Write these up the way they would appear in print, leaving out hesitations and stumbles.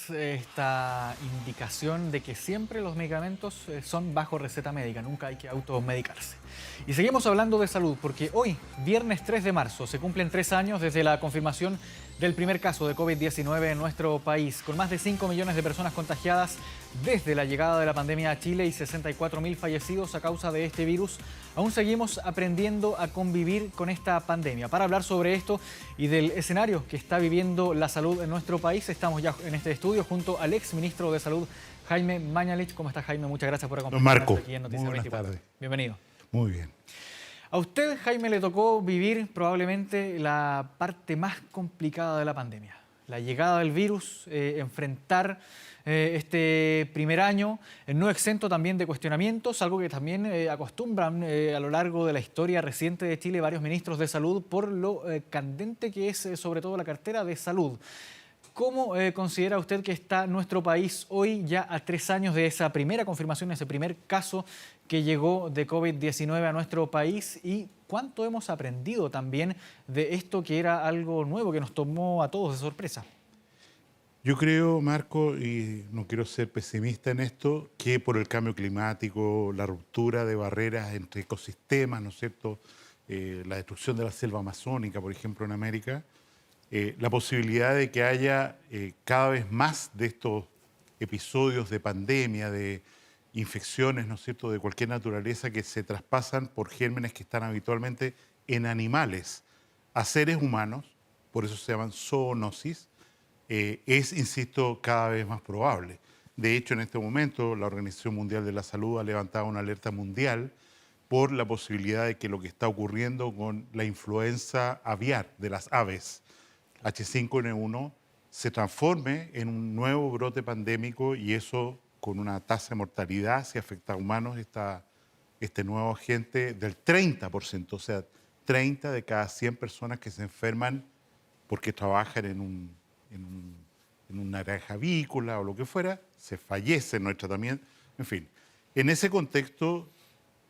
más esta indicación de que siempre los medicamentos son bajo receta médica, nunca hay que automedicarse. Y seguimos hablando de salud porque hoy, viernes 3 de marzo, se cumplen 3 años desde la confirmación del primer caso de COVID-19 en nuestro país, con más de 5 millones de personas contagiadas desde la llegada de la pandemia a Chile y 64.000 fallecidos a causa de este virus. Aún seguimos aprendiendo a convivir con esta pandemia. Para hablar sobre esto y del escenario que está viviendo la salud en nuestro país, estamos ya en este estudio junto al ex ministro de Salud, Jaime Mañalich. ¿Cómo está, Jaime? Muchas gracias por acompañarnos Marco, aquí en Noticias muy buenas 24. tardes. Bienvenido. Muy bien. A usted, Jaime, le tocó vivir probablemente la parte más complicada de la pandemia. La llegada del virus, enfrentar este primer año, no exento también de cuestionamientos, algo que también acostumbran a lo largo de la historia reciente de Chile varios ministros de salud por lo candente que es sobre todo la cartera de salud. ¿Cómo considera usted que está nuestro país hoy, ya a 3 años de esa primera confirmación, ese primer caso que llegó de COVID-19 a nuestro país? ¿Y cuánto hemos aprendido también de esto que era algo nuevo, que nos tomó a todos de sorpresa? Yo creo, Marco, y no quiero ser pesimista en esto, que por el cambio climático, la ruptura de barreras entre ecosistemas, ¿no es cierto?, la destrucción de la selva amazónica, por ejemplo, en América, la posibilidad de que haya cada vez más de estos episodios de pandemia, de infecciones, ¿no es cierto?, de cualquier naturaleza que se traspasan por gérmenes que están habitualmente en animales a seres humanos, por eso se llaman zoonosis, es, insisto, cada vez más probable. De hecho, en este momento, la Organización Mundial de la Salud ha levantado una alerta mundial por la posibilidad de que lo que está ocurriendo con la influenza aviar de las aves, H5N1, se transforme en un nuevo brote pandémico y eso con una tasa de mortalidad, si afecta a humanos, este nuevo agente del 30%, o sea, 30 de cada 100 personas que se enferman porque trabajan en una granja avícola o lo que fuera, se fallece en el tratamiento. En fin, en ese contexto,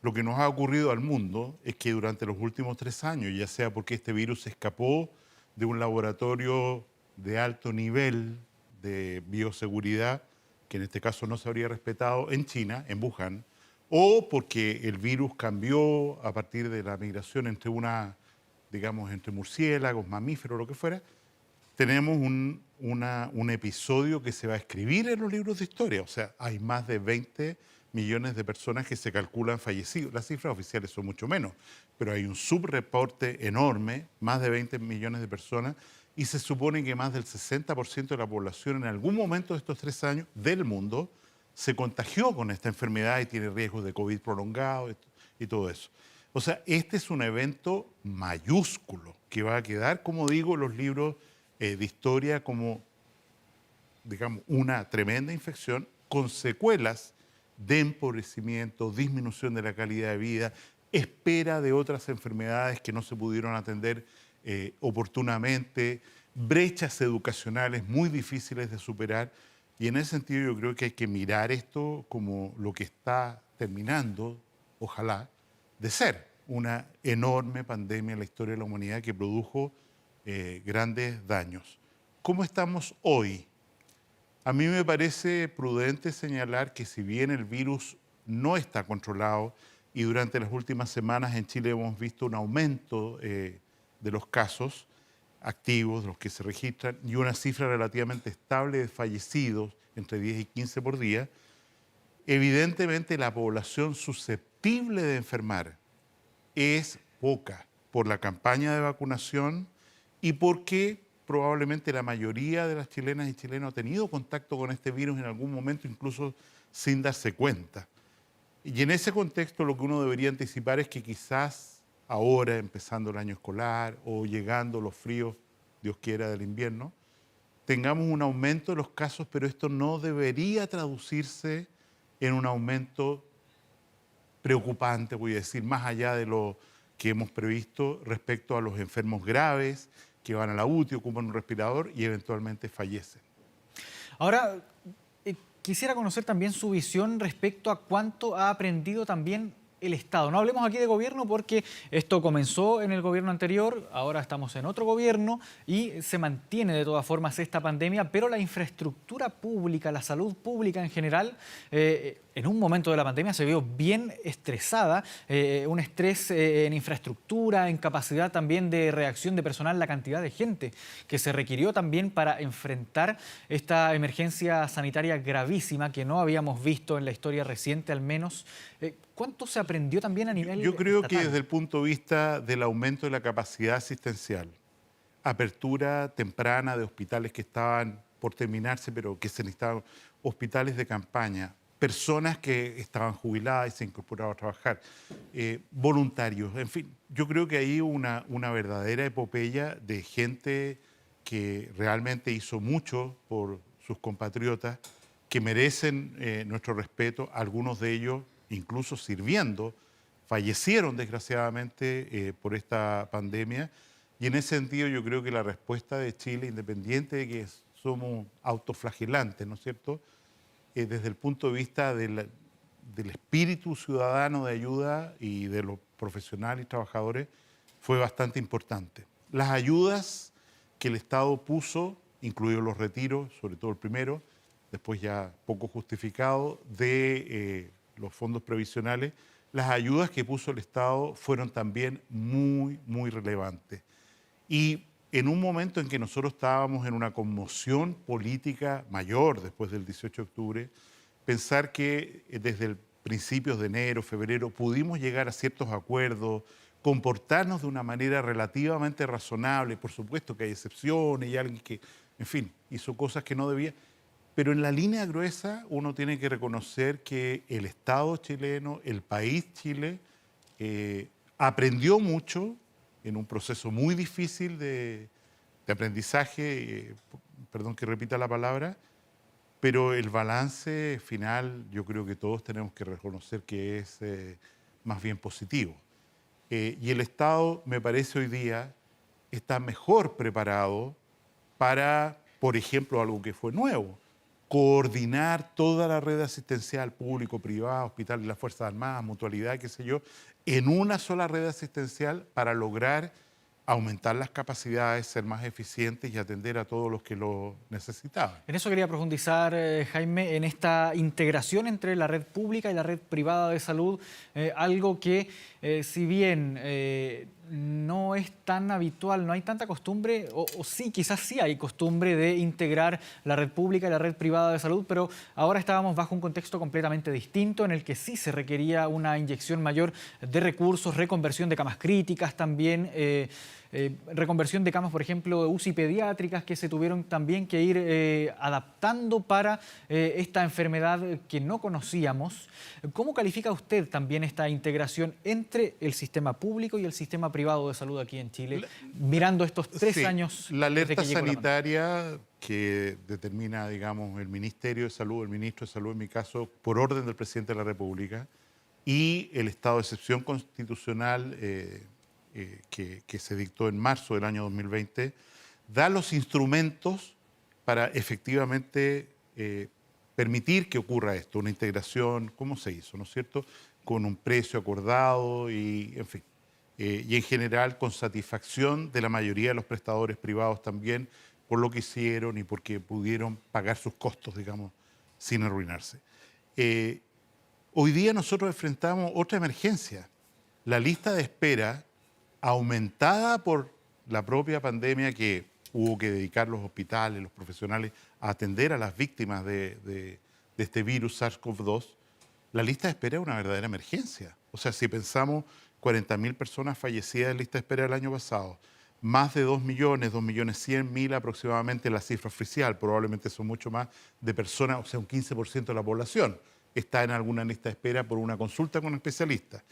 lo que nos ha ocurrido al mundo es que durante los últimos 3 años, ya sea porque este virus escapó de un laboratorio de alto nivel de bioseguridad, que en este caso no se habría respetado en China, en Wuhan, o porque el virus cambió a partir de la migración entre entre murciélagos, mamíferos, lo que fuera, tenemos un episodio que se va a escribir en los libros de historia. O sea, hay más de 20 millones de personas que se calculan fallecidos. Las cifras oficiales son mucho menos, pero hay un subreporte enorme, más de 20 millones de personas, y se supone que más del 60% de la población en algún momento de estos 3 años del mundo se contagió con esta enfermedad y tiene riesgos de COVID prolongado y todo eso. O sea, este es un evento mayúsculo que va a quedar, como digo, en los libros de historia como, digamos, una tremenda infección con secuelas de empobrecimiento, disminución de la calidad de vida, espera de otras enfermedades que no se pudieron atender oportunamente, brechas educacionales muy difíciles de superar. Y en ese sentido yo creo que hay que mirar esto como lo que está terminando, ojalá, de ser una enorme pandemia en la historia de la humanidad que produjo grandes daños. ¿Cómo estamos hoy? A mí me parece prudente señalar que si bien el virus no está controlado y durante las últimas semanas en Chile hemos visto un aumento de los casos activos, de los que se registran, y una cifra relativamente estable de fallecidos, entre 10 y 15 por día, evidentemente la población susceptible de enfermar es poca por la campaña de vacunación y porque probablemente la mayoría de las chilenas y chilenos ha tenido contacto con este virus en algún momento, incluso sin darse cuenta. Y en ese contexto lo que uno debería anticipar es que quizás ahora, empezando el año escolar o llegando los fríos, Dios quiera, del invierno, tengamos un aumento de los casos, pero esto no debería traducirse en un aumento preocupante, voy a decir, más allá de lo que hemos previsto respecto a los enfermos graves que van a la UTI, ocupan un respirador y eventualmente fallecen. Ahora, quisiera conocer también su visión respecto a cuánto ha aprendido también el Estado. No hablemos aquí de gobierno porque esto comenzó en el gobierno anterior, ahora estamos en otro gobierno y se mantiene de todas formas esta pandemia, pero la infraestructura pública, la salud pública en general, en un momento de la pandemia se vio bien estresada, un estrés en infraestructura, en capacidad también de reacción de personal, la cantidad de gente que se requirió también para enfrentar esta emergencia sanitaria gravísima que no habíamos visto en la historia reciente al menos. ¿Cuánto se aprendió también a nivel Yo creo que estatal? desde el punto de vista del aumento de la capacidad asistencial, apertura temprana de hospitales que estaban por terminarse, pero que se necesitaban, hospitales de campaña, personas que estaban jubiladas y se incorporaban a trabajar, voluntarios, en fin, yo creo que hay una verdadera epopeya de gente que realmente hizo mucho por sus compatriotas, que merecen nuestro respeto, algunos de ellos incluso sirviendo, fallecieron desgraciadamente por esta pandemia. Y en ese sentido yo creo que la respuesta de Chile, independiente de que somos autoflagelantes, ¿no es cierto?, desde el punto de vista del espíritu ciudadano de ayuda y de los profesionales y trabajadores, fue bastante importante. Las ayudas que el Estado puso, incluidos los retiros, sobre todo el primero, después ya poco justificado, de los fondos previsionales, las ayudas que puso el Estado fueron también muy, muy relevantes. Y en un momento en que nosotros estábamos en una conmoción política mayor después del 18 de octubre, pensar que desde el principios de enero, febrero, pudimos llegar a ciertos acuerdos, comportarnos de una manera relativamente razonable, por supuesto que hay excepciones y alguien que, en fin, hizo cosas que no debía, pero en la línea gruesa uno tiene que reconocer que el Estado chileno, el país Chile, aprendió mucho en un proceso muy difícil de aprendizaje, perdón que repita la palabra, pero el balance final yo creo que todos tenemos que reconocer que es más bien positivo. Y el Estado, me parece hoy día, está mejor preparado para, por ejemplo, algo que fue nuevo, coordinar toda la red asistencial público-privada, hospitales de las Fuerzas Armadas, mutualidad, qué sé yo, en una sola red asistencial para lograr aumentar las capacidades, ser más eficientes y atender a todos los que lo necesitaban. En eso quería profundizar, Jaime, en esta integración entre la red pública y la red privada de salud, algo que si bien no es tan habitual, no hay tanta costumbre, o sí, quizás sí hay costumbre de integrar la red pública y la red privada de salud, pero ahora estábamos bajo un contexto completamente distinto en el que sí se requería una inyección mayor de recursos, reconversión de camas críticas también, reconversión de camas, por ejemplo, UCI pediátricas que se tuvieron también que ir adaptando para esta enfermedad que no conocíamos. ¿Cómo califica usted también esta integración entre el sistema público y el sistema privado de salud aquí en Chile, mirando estos 3 años? La alerta desde que llegó sanitaria que determina, digamos, el Ministerio de Salud, el Ministro de Salud en mi caso, por orden del Presidente de la República, y el estado de excepción constitucional que se dictó en marzo del año 2020, da los instrumentos para efectivamente permitir que ocurra esto, una integración, ¿cómo se hizo? ¿No es cierto? Con un precio acordado y, en fin, y en general con satisfacción de la mayoría de los prestadores privados también por lo que hicieron y porque pudieron pagar sus costos, digamos, sin arruinarse. Hoy día nosotros enfrentamos otra emergencia, la lista de espera aumentada por la propia pandemia que hubo que dedicar los hospitales, los profesionales a atender a las víctimas de este virus SARS-CoV-2, la lista de espera es una verdadera emergencia. O sea, si pensamos 40.000 personas fallecidas en lista de espera el año pasado, más de 2 millones, 2.100.000 aproximadamente la cifra oficial, probablemente son mucho más de personas, o sea, un 15% de la población está en alguna lista de espera por una consulta con un especialista.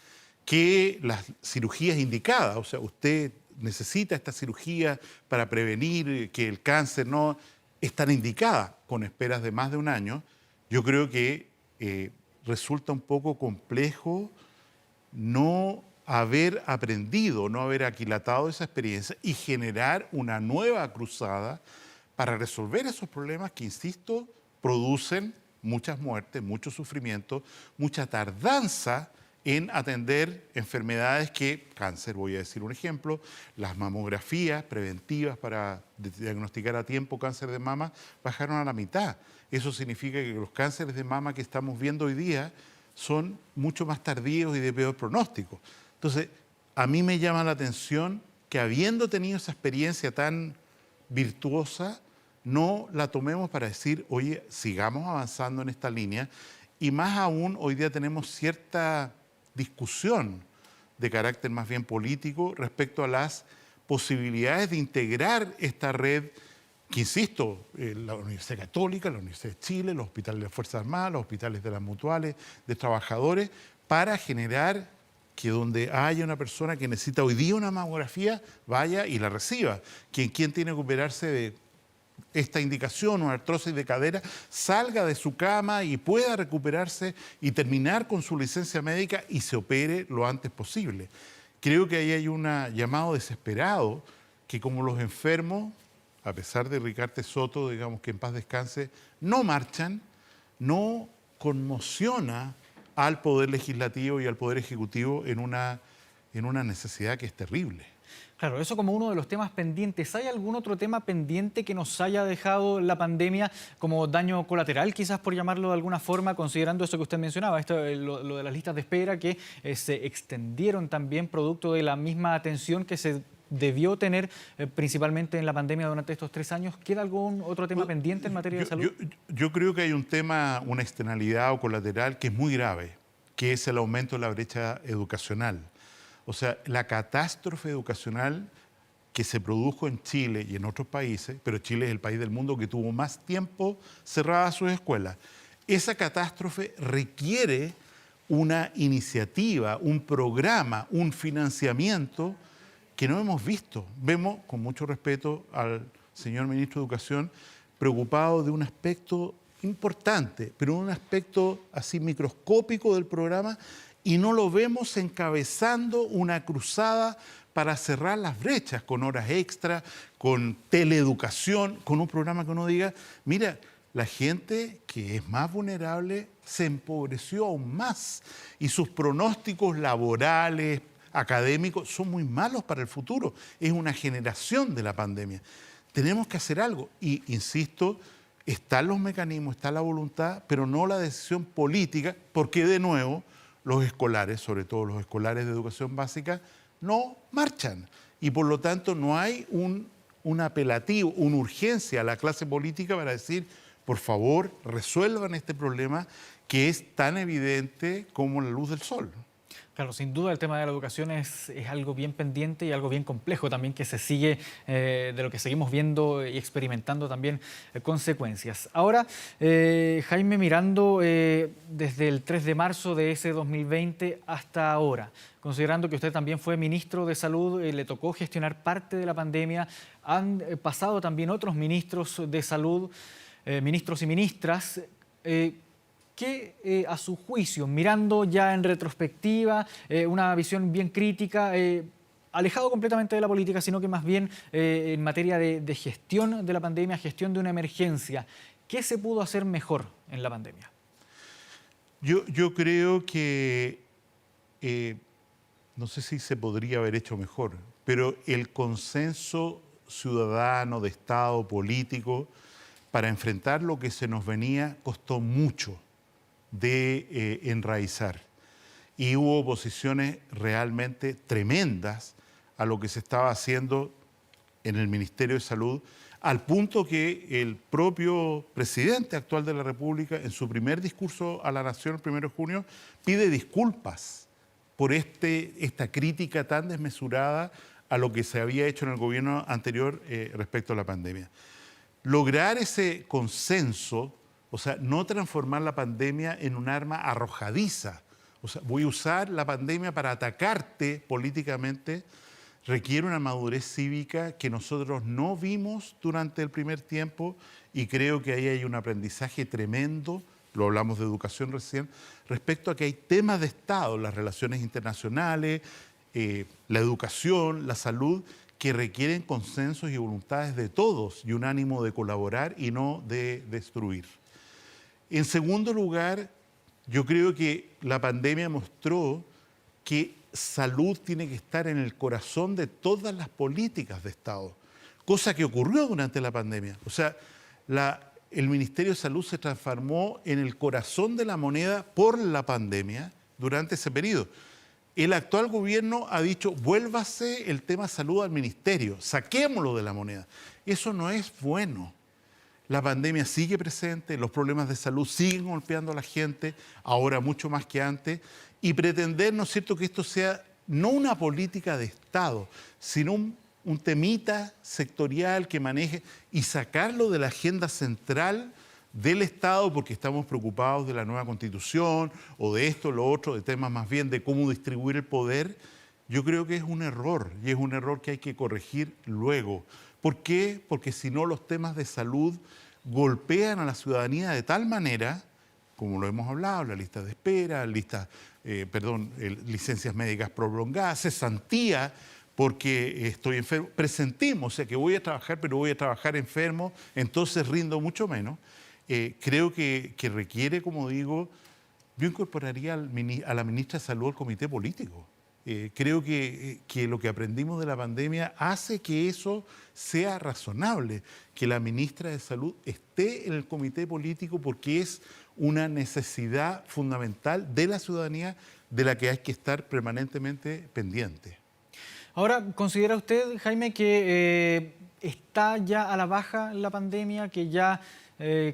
Que las cirugías indicadas, o sea, usted necesita esta cirugía para prevenir que el cáncer no están indicadas con esperas de más de un año, yo creo que resulta un poco complejo no haber aprendido, no haber aquilatado esa experiencia y generar una nueva cruzada para resolver esos problemas que, insisto, producen muchas muertes, mucho sufrimiento, mucha tardanza en atender enfermedades que, cáncer, voy a decir un ejemplo, las mamografías preventivas para diagnosticar a tiempo cáncer de mama bajaron a la mitad. Eso significa que los cánceres de mama que estamos viendo hoy día son mucho más tardíos y de peor pronóstico. Entonces, a mí me llama la atención que habiendo tenido esa experiencia tan virtuosa, no la tomemos para decir, oye, sigamos avanzando en esta línea. Y más aún, hoy día tenemos cierta discusión de carácter más bien político respecto a las posibilidades de integrar esta red que, insisto, la Universidad Católica, la Universidad de Chile, los hospitales de las Fuerzas Armadas, los hospitales de las mutuales, de trabajadores, para generar que donde haya una persona que necesita hoy día una mamografía, vaya y la reciba. Quien tiene que operarse de esta indicación, una artrosis de cadera, salga de su cama y pueda recuperarse y terminar con su licencia médica y se opere lo antes posible. Creo que ahí hay un llamado desesperado que, como los enfermos, a pesar de Ricardo Soto, digamos que en paz descanse, no marchan, no conmociona al Poder Legislativo y al Poder Ejecutivo en una necesidad que es terrible. Claro, eso como uno de los temas pendientes. ¿Hay algún otro tema pendiente que nos haya dejado la pandemia como daño colateral, quizás por llamarlo de alguna forma, considerando eso que usted mencionaba, lo de las listas de espera que se extendieron también producto de la misma atención que se debió tener principalmente en la pandemia durante estos 3 años? ¿Queda algún otro tema pendiente en materia de salud? Yo creo que hay un tema, una externalidad o colateral que es muy grave, que es el aumento de la brecha educacional. O sea, la catástrofe educacional que se produjo en Chile y en otros países, pero Chile es el país del mundo que tuvo más tiempo cerradas sus escuelas. Esa catástrofe requiere una iniciativa, un programa, un financiamiento que no hemos visto. Vemos, con mucho respeto al señor ministro de Educación, preocupado de un aspecto importante, pero un aspecto así microscópico del programa, y no lo vemos encabezando una cruzada para cerrar las brechas con horas extra, con teleeducación, con un programa que uno diga, mira, la gente que es más vulnerable se empobreció aún más y sus pronósticos laborales, académicos, son muy malos para el futuro. Es una generación de la pandemia. Tenemos que hacer algo y, insisto, están los mecanismos, está la voluntad, pero no la decisión política, porque de nuevo los escolares, sobre todo los escolares de educación básica, no marchan. Y por lo tanto no hay un apelativo, una urgencia a la clase política para decir, por favor, resuelvan este problema que es tan evidente como la luz del sol. Claro, sin duda el tema de la educación es algo bien pendiente y algo bien complejo también que se sigue, de lo que seguimos viendo y experimentando también consecuencias. Ahora, Jaime, mirando desde el 3 de marzo de ese 2020 hasta ahora, considerando que usted también fue ministro de Salud, le tocó gestionar parte de la pandemia, han pasado también otros ministros de Salud, ministros y ministras, que a su juicio, mirando ya en retrospectiva, una visión bien crítica, alejado completamente de la política, sino que más bien en materia de gestión de la pandemia, gestión de una emergencia, ¿qué se pudo hacer mejor en la pandemia? Yo creo que, no sé si se podría haber hecho mejor, pero el consenso ciudadano, de Estado, político, para enfrentar lo que se nos venía, costó mucho de enraizar. Y hubo posiciones realmente tremendas a lo que se estaba haciendo en el Ministerio de Salud, al punto que el propio presidente actual de la República, en su primer discurso a la Nación el 1 de junio, pide disculpas por esta crítica tan desmesurada a lo que se había hecho en el gobierno anterior respecto a la pandemia. Lograr ese consenso, o sea, no transformar la pandemia en un arma arrojadiza. O sea, voy a usar la pandemia para atacarte políticamente, requiere una madurez cívica que nosotros no vimos durante el primer tiempo y creo que ahí hay un aprendizaje tremendo, lo hablamos de educación recién, respecto a que hay temas de Estado, las relaciones internacionales, la educación, la salud, que requieren consensos y voluntades de todos y un ánimo de colaborar y no de destruir. En segundo lugar, yo creo que la pandemia mostró que salud tiene que estar en el corazón de todas las políticas de Estado, cosa que ocurrió durante la pandemia. O sea, el Ministerio de Salud se transformó en el corazón de la moneda por la pandemia durante ese periodo. El actual gobierno ha dicho, vuélvase el tema salud al ministerio, saquémoslo de la moneda. Eso no es bueno. La pandemia sigue presente, los problemas de salud siguen golpeando a la gente, ahora mucho más que antes, y pretender, ¿no es cierto?, que esto sea no una política de Estado, sino un temita sectorial que maneje y sacarlo de la agenda central del Estado porque estamos preocupados de la nueva Constitución o de esto, lo otro, de temas más bien de cómo distribuir el poder, yo creo que es un error y es un error que hay que corregir luego. ¿Por qué? Porque si no los temas de salud golpean a la ciudadanía de tal manera, como lo hemos hablado, la lista de espera, licencias médicas prolongadas, cesantía, porque estoy enfermo, presentimos, o sea que voy a trabajar, pero voy a trabajar enfermo, entonces rindo mucho menos. Creo que requiere, como digo, yo incorporaría a la ministra de Salud al comité político. Creo que lo que aprendimos de la pandemia hace que eso sea razonable, que la ministra de Salud esté en el comité político porque es una necesidad fundamental de la ciudadanía de la que hay que estar permanentemente pendiente. Ahora, ¿considera usted, Jaime, que está ya a la baja la pandemia, que ya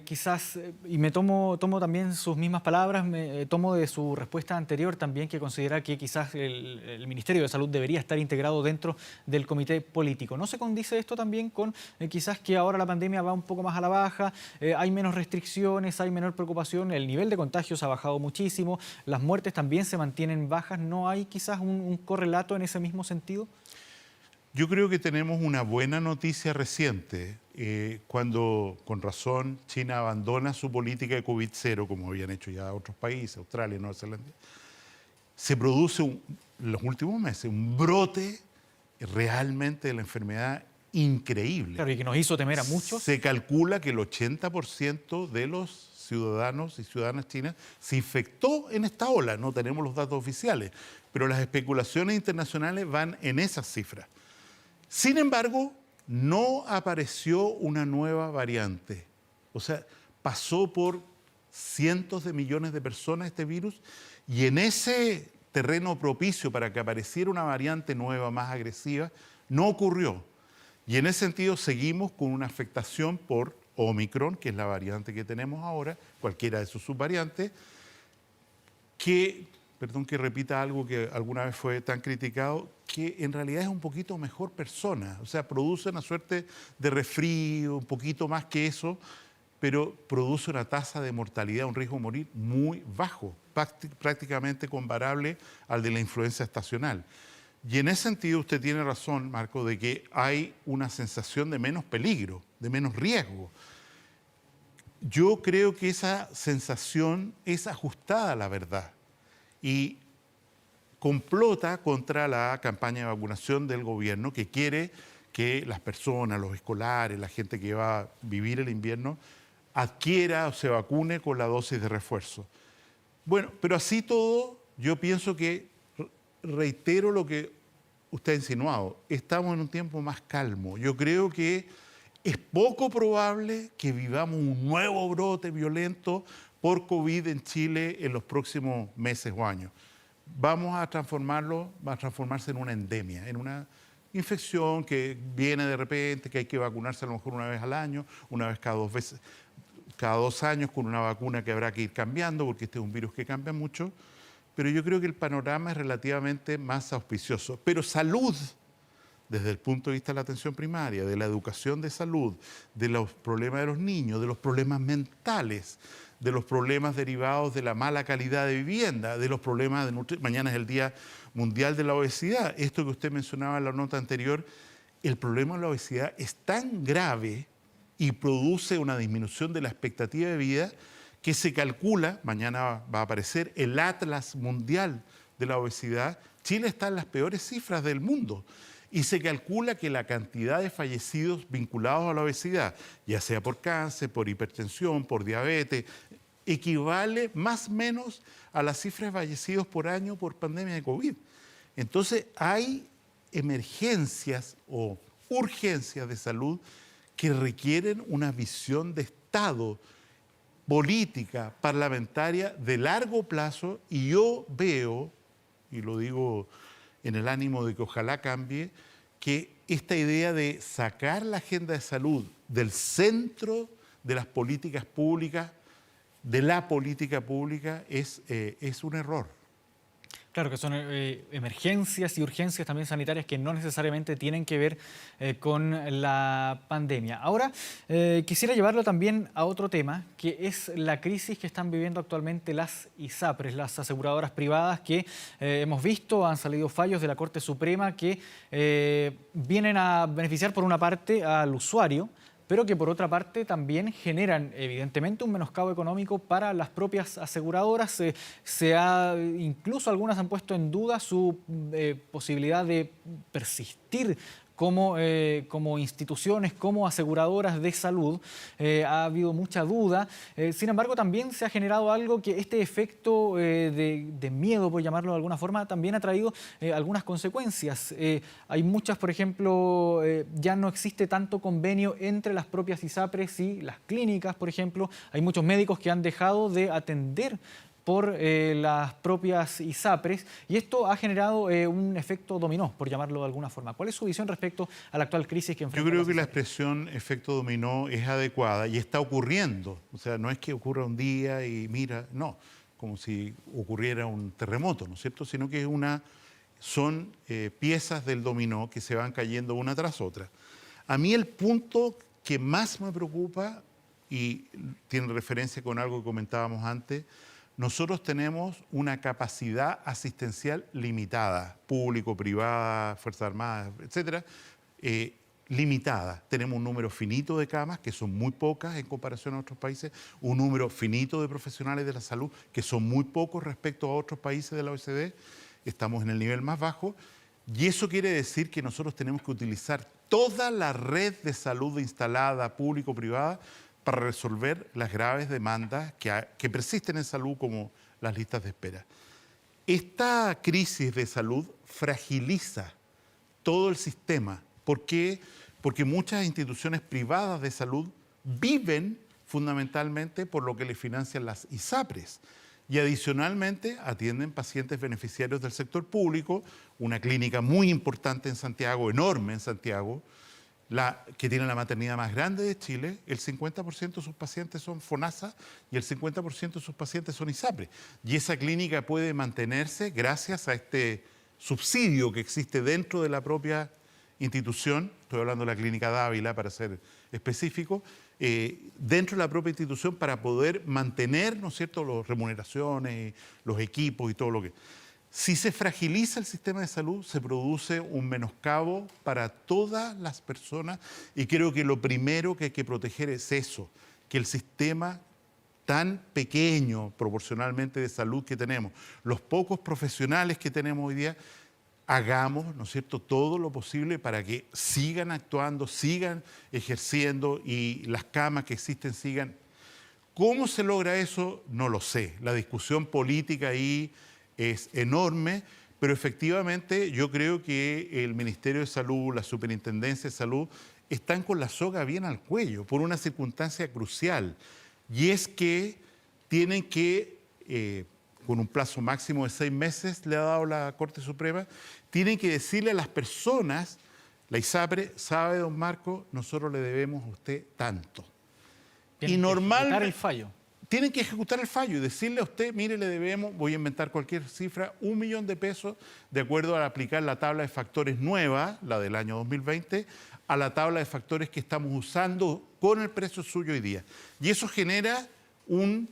quizás, y me tomo también sus mismas palabras, me tomo de su respuesta anterior también, que considera que quizás el Ministerio de Salud debería estar integrado dentro del comité político? ¿No se condice esto también con quizás que ahora la pandemia va un poco más a la baja, hay menos restricciones, hay menor preocupación, el nivel de contagios ha bajado muchísimo, las muertes también se mantienen bajas? ¿No hay quizás un correlato en ese mismo sentido? Yo creo que tenemos una buena noticia reciente. Cuando, con razón, China abandona su política de COVID-0, como habían hecho ya otros países, Australia, Nueva Zelanda, se produce en los últimos meses un brote realmente de la enfermedad increíble. Claro, y que nos hizo temer a muchos. Se calcula que el 80% de los ciudadanos y ciudadanas chinas se infectó en esta ola. No tenemos los datos oficiales, pero las especulaciones internacionales van en esas cifras. Sin embargo, no apareció una nueva variante. O sea, pasó por cientos de millones de personas este virus y en ese terreno propicio para que apareciera una variante nueva, más agresiva, no ocurrió. Y en ese sentido seguimos con una afectación por Omicron, que es la variante que tenemos ahora, cualquiera de sus subvariantes, que, perdón que repita algo que alguna vez fue tan criticado, que en realidad es un poquito mejor persona. O sea, produce una suerte de resfrío, un poquito más que eso, pero produce una tasa de mortalidad, un riesgo de morir muy bajo, prácticamente comparable al de la influenza estacional. Y en ese sentido usted tiene razón, Marco, de que hay una sensación de menos peligro, de menos riesgo. Yo creo que esa sensación es ajustada a la verdad y complota contra la campaña de vacunación del gobierno que quiere que las personas, los escolares, la gente que va a vivir el invierno, adquiera o se vacune con la dosis de refuerzo. Bueno, pero así todo, yo pienso que, reitero lo que usted ha insinuado, estamos en un tiempo más calmo. Yo creo que es poco probable que vivamos un nuevo brote violento por COVID en Chile en los próximos meses o años. Vamos a transformarlo, va a transformarse en una endemia, en una infección que viene de repente, que hay que vacunarse a lo mejor una vez al año, una vez cada 2 años, con una vacuna que habrá que ir cambiando, porque este es un virus que cambia mucho. Pero yo creo que el panorama es relativamente más auspicioso. Pero salud, desde el punto de vista de la atención primaria, de la educación de salud, de los problemas de los niños, de los problemas mentales, de los problemas derivados de la mala calidad de vivienda, de los problemas de nutrición. Mañana es el Día Mundial de la Obesidad. Esto que usted mencionaba en la nota anterior, el problema de la obesidad es tan grave y produce una disminución de la expectativa de vida que se calcula, mañana va a aparecer el Atlas Mundial de la Obesidad, Chile está en las peores cifras del mundo. Y se calcula que la cantidad de fallecidos vinculados a la obesidad, ya sea por cáncer, por hipertensión, por diabetes, equivale más o menos a la cifra de fallecidos por año por pandemia de COVID. Entonces hay emergencias o urgencias de salud que requieren una visión de Estado, política, parlamentaria de largo plazo, y yo veo, y lo digo en el ánimo de que ojalá cambie, que esta idea de sacar la agenda de salud del centro de las políticas públicas, de la política pública, es un error. Claro que son emergencias y urgencias también sanitarias que no necesariamente tienen que ver con la pandemia. Ahora, quisiera llevarlo también a otro tema, que es la crisis que están viviendo actualmente las ISAPRES, las aseguradoras privadas que hemos visto, han salido fallos de la Corte Suprema que vienen a beneficiar por una parte al usuario, pero que por otra parte también generan evidentemente un menoscabo económico para las propias aseguradoras. Incluso algunas han puesto en duda su posibilidad de persistir como instituciones, como aseguradoras de salud. Ha habido mucha duda. Sin embargo, también se ha generado algo que este efecto de miedo, por llamarlo de alguna forma, también ha traído algunas consecuencias. Hay muchas, por ejemplo, ya no existe tanto convenio entre las propias ISAPRES y las clínicas, por ejemplo. Hay muchos médicos que han dejado de atender por las propias ISAPRES, y esto ha generado un efecto dominó, por llamarlo de alguna forma. ¿Cuál es su visión respecto a la actual crisis que enfrenta? Yo creo que la expresión efecto dominó es adecuada y está ocurriendo. O sea, no es que ocurra un día y mira, no, como si ocurriera un terremoto, ¿no es cierto? Sino que son piezas del dominó que se van cayendo una tras otra. A mí el punto que más me preocupa, y tiene referencia con algo que comentábamos antes, nosotros tenemos una capacidad asistencial limitada, público, privada, Fuerzas Armadas, etcétera, limitada. Tenemos un número finito de camas, que son muy pocas en comparación a otros países, un número finito de profesionales de la salud, que son muy pocos respecto a otros países de la OECD. Estamos en el nivel más bajo, y eso quiere decir que nosotros tenemos que utilizar toda la red de salud instalada, público-privada, para resolver las graves demandas que persisten en salud, como las listas de espera. Esta crisis de salud fragiliza todo el sistema. ¿Por qué? Porque muchas instituciones privadas de salud viven fundamentalmente por lo que le financian las ISAPRES, y adicionalmente atienden pacientes beneficiarios del sector público, una clínica muy importante en Santiago, enorme en Santiago, que tiene la maternidad más grande de Chile. El 50% de sus pacientes son FONASA y el 50% de sus pacientes son ISAPRES. Y esa clínica puede mantenerse gracias a este subsidio que existe dentro de la propia institución. Estoy hablando de la Clínica Dávila, para ser específico, dentro de la propia institución, para poder mantener, ¿no es cierto?, las remuneraciones, los equipos y todo lo que... Si se fragiliza el sistema de salud, se produce un menoscabo para todas las personas, y creo que lo primero que hay que proteger es eso, que el sistema tan pequeño proporcionalmente de salud que tenemos, los pocos profesionales que tenemos hoy día, hagamos, ¿no es cierto?, todo lo posible para que sigan actuando, sigan ejerciendo, y las camas que existen sigan. ¿Cómo se logra eso? No lo sé. La discusión política ahí es enorme, pero efectivamente yo creo que el Ministerio de Salud, la Superintendencia de Salud, están con la soga bien al cuello por una circunstancia crucial, y es que tienen que, con un plazo máximo de 6 meses, le ha dado la Corte Suprema, tienen que decirle a las personas, la ISAPRE, sabe, don Marco, nosotros le debemos a usted tanto. Tienen que ejecutar el fallo. Tienen que ejecutar el fallo y decirle a usted, mire, le debemos, voy a inventar cualquier cifra, 1 millón de pesos, de acuerdo a aplicar la tabla de factores nueva, la del año 2020, a la tabla de factores que estamos usando con el precio suyo hoy día. Y eso genera un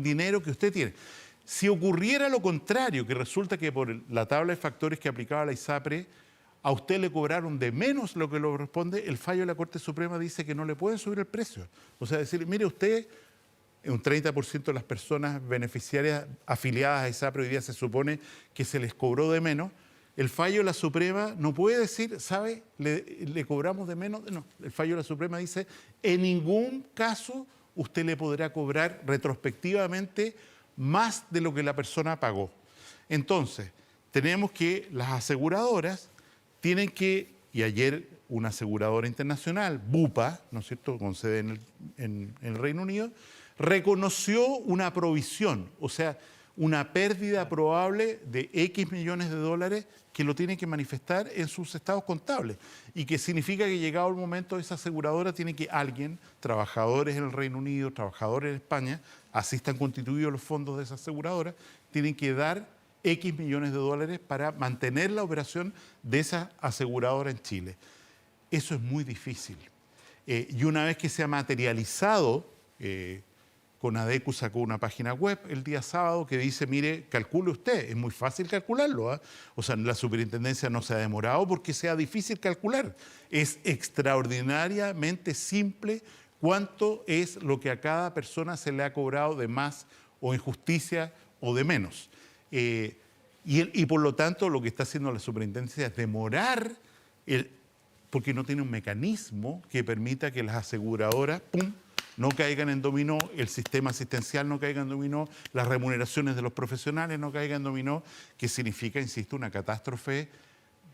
dinero que usted tiene. Si ocurriera lo contrario, que resulta que por la tabla de factores que aplicaba la ISAPRE, a usted le cobraron de menos lo que le corresponde, el fallo de la Corte Suprema dice que no le pueden subir el precio. O sea, decir, mire usted, un 30% de las personas beneficiarias afiliadas a ISAPRE hoy día se supone que se les cobró de menos, El fallo de la Suprema no puede decir, ¿sabe? Le cobramos de menos. No, el fallo de la Suprema dice, en ningún caso usted le podrá cobrar retrospectivamente más de lo que la persona pagó. Entonces, tenemos que las aseguradoras tienen que, y ayer una aseguradora internacional, Bupa, ¿no es cierto?, con sede en el Reino Unido, reconoció una provisión, o sea, una pérdida probable de X millones de dólares que lo tienen que manifestar en sus estados contables y que significa que llegado el momento esa aseguradora tiene que alguien, trabajadores en el Reino Unido, trabajadores en España, así están constituidos los fondos de esa aseguradora, tienen que dar X millones de dólares para mantener la operación de esa aseguradora en Chile. Eso es muy difícil. Y una vez que se ha materializado, Conadecu sacó una página web el día sábado que dice, mire, calcule usted, es muy fácil calcularlo, ¿eh? O sea, la superintendencia no se ha demorado porque sea difícil calcular. Es extraordinariamente simple cuánto es lo que a cada persona se le ha cobrado de más o injusticia o de menos. Y por lo tanto lo que está haciendo la superintendencia es demorar, porque no tiene un mecanismo que permita que las aseguradoras, ¡pum!, no caigan en dominó, el sistema asistencial no caiga en dominó, las remuneraciones de los profesionales no caigan en dominó, que significa, insisto, una catástrofe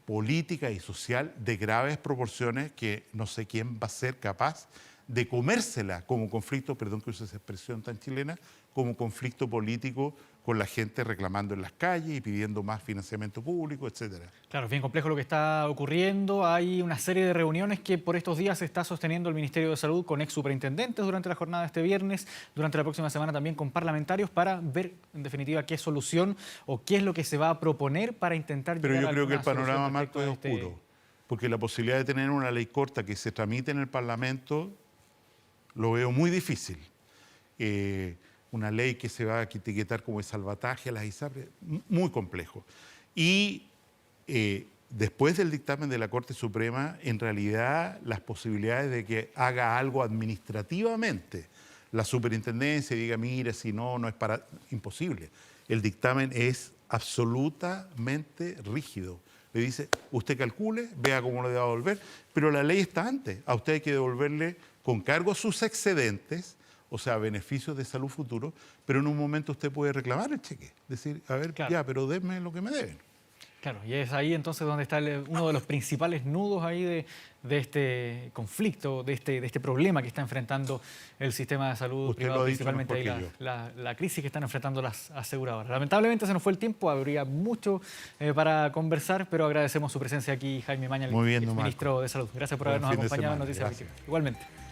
política y social de graves proporciones que no sé quién va a ser capaz de comérsela como conflicto, perdón que use esa expresión tan chilena, como conflicto político con la gente reclamando en las calles y pidiendo más financiamiento público, etcétera. Claro, es bien complejo lo que está ocurriendo. Hay una serie de reuniones que por estos días se está sosteniendo el Ministerio de Salud con ex superintendentes durante la jornada de este viernes, durante la próxima semana también con parlamentarios para ver en definitiva qué solución o qué es lo que se va a proponer para intentar Pero llegar yo creo que el alguna solución panorama, Marco, es respecto a oscuro, porque la posibilidad de tener una ley corta que se tramite en el Parlamento lo veo muy difícil. Una ley que se va a etiquetar como de salvataje a las ISAPRES, muy complejo. Y después del dictamen de la Corte Suprema, en realidad las posibilidades de que haga algo administrativamente la superintendencia y diga, mire, si no, no es para... Imposible. El dictamen es absolutamente rígido. Le dice, usted calcule, vea cómo le va a devolver, pero la ley está antes. A usted hay que devolverle con cargo a sus excedentes, o sea, beneficios de salud futuro, pero en un momento usted puede reclamar el cheque. Decir, a ver, claro, ya, pero denme lo que me deben. Claro, y es ahí entonces donde está uno de los principales nudos ahí de este conflicto, de este problema que está enfrentando el sistema de salud Usted privado, lo ha dicho, principalmente ahí mejor que la crisis que están enfrentando las aseguradoras. Lamentablemente se nos fue el tiempo, habría mucho para conversar, pero agradecemos su presencia aquí, Jaime Maña, el Muy bien, ministro de Salud. Gracias por habernos acompañado en Noticias Víctimas. Igualmente.